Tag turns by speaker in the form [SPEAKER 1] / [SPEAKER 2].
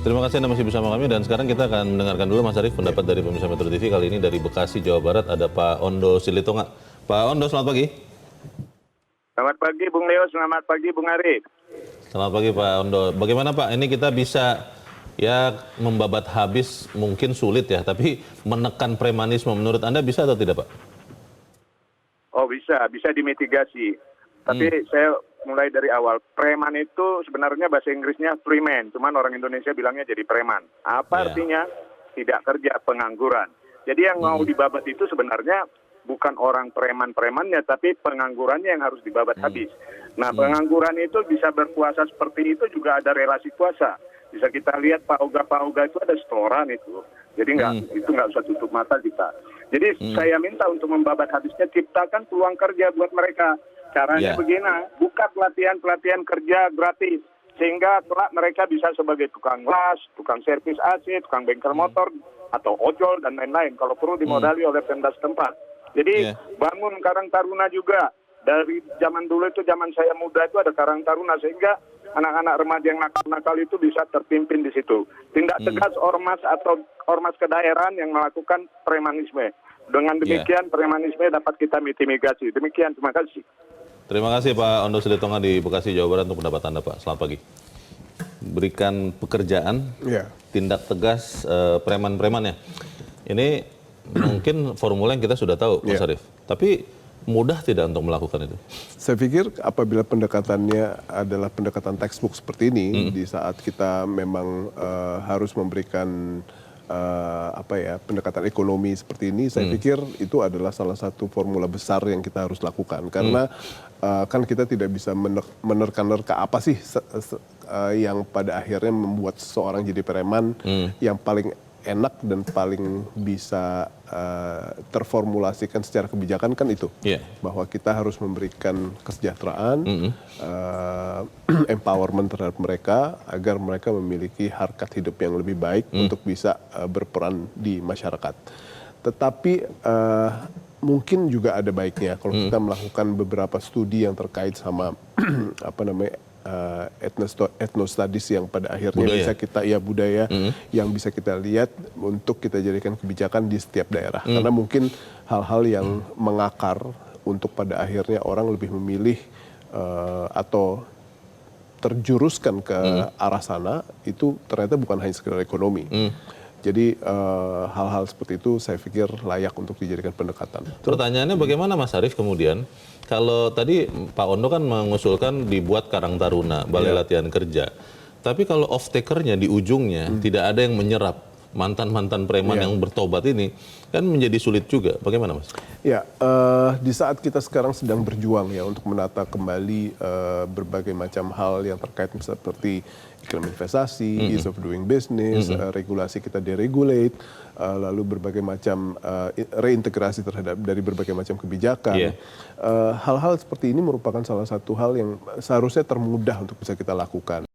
[SPEAKER 1] Terima kasih Anda masih bersama kami dan sekarang kita akan mendengarkan dulu Mas Arief pendapat dari pemirsa Metro TV kali ini dari Bekasi, Jawa Barat ada Pak Ondo Silitonga. Pak Ondo, selamat pagi.
[SPEAKER 2] Selamat pagi Bung Leo, selamat pagi Bung Arief.
[SPEAKER 1] Selamat pagi Pak Ondo. Bagaimana Pak, ini kita bisa ya membabat habis mungkin sulit ya, tapi menekan premanisme menurut Anda bisa atau tidak Pak?
[SPEAKER 2] Oh bisa dimitigasi. Tapi saya mulai dari awal. Preman itu sebenarnya bahasa Inggrisnya freeman, cuman orang Indonesia bilangnya jadi preman. Apa artinya? Tidak kerja, pengangguran. Jadi yang mau dibabat itu sebenarnya bukan orang preman-premannya, tapi penganggurannya yang harus dibabat habis. Nah, pengangguran itu bisa berkuasa seperti itu juga ada relasi kuasa. Bisa kita lihat Pak Oga itu ada setoran itu. Jadi itu nggak usah tutup mata kita. Jadi saya minta untuk membabat habisnya, ciptakan peluang kerja buat mereka. Caranya begini, buka pelatihan kerja gratis. Sehingga kelak mereka bisa sebagai tukang las, tukang servis AC, tukang bengkel motor, atau ojol, dan lain-lain. Kalau perlu dimodali oleh Pemda setempat. Jadi bangun Karang Taruna juga. Dari zaman dulu itu, zaman saya muda itu ada Karang Taruna. Sehingga anak-anak remaja yang nakal-nakal itu bisa terpimpin di situ. Tindak tegas ormas atau ormas kedaerahan yang melakukan premanisme. Dengan demikian premanisme dapat kita mitigasi. Demikian, terima kasih.
[SPEAKER 1] Terima kasih Pak Ondo Silitonga di Bekasi, Jawa Barat untuk pendapat Anda Pak. Selamat pagi. Berikan pekerjaan, tindak tegas preman-preman ya. Ini mungkin formula yang kita sudah tahu Mas Arief. Tapi mudah tidak untuk melakukan itu?
[SPEAKER 3] Saya pikir apabila pendekatannya adalah pendekatan textbook seperti ini, di saat kita memang harus memberikan pendekatan ekonomi seperti ini, saya pikir itu adalah salah satu formula besar yang kita harus lakukan. Karena kan kita tidak bisa menerka-nerka apa sih yang pada akhirnya membuat seseorang jadi preman yang paling enak dan paling bisa terformulasikan secara kebijakan kan itu. Bahwa kita harus memberikan kesejahteraan, empowerment terhadap mereka agar mereka memiliki harkat hidup yang lebih baik untuk bisa berperan di masyarakat. Tetapi mungkin juga ada baiknya kalau kita melakukan beberapa studi yang terkait sama ethno-studies yang pada akhirnya bisa kita budaya yang bisa kita lihat untuk kita jadikan kebijakan di setiap daerah. Karena mungkin hal-hal yang mengakar untuk pada akhirnya orang lebih memilih atau terjuruskan ke arah sana itu ternyata bukan hanya sekedar ekonomi. Jadi hal-hal seperti itu saya pikir layak untuk dijadikan pendekatan.
[SPEAKER 1] Pertanyaannya bagaimana Mas Arief kemudian, kalau tadi Pak Ondo kan mengusulkan dibuat Karang Taruna, Balai Latihan Kerja. Tapi kalau off-takernya di ujungnya tidak ada yang menyerap mantan-mantan preman yang bertobat ini, kan menjadi sulit juga. Bagaimana Mas?
[SPEAKER 3] Ya, di saat kita sekarang sedang berjuang ya untuk menata kembali berbagai macam hal yang terkait seperti iklim investasi, ease of doing business, regulasi kita deregulate, lalu berbagai macam reintegrasi terhadap dari berbagai macam kebijakan. Hal-hal seperti ini merupakan salah satu hal yang seharusnya termudah untuk bisa kita lakukan.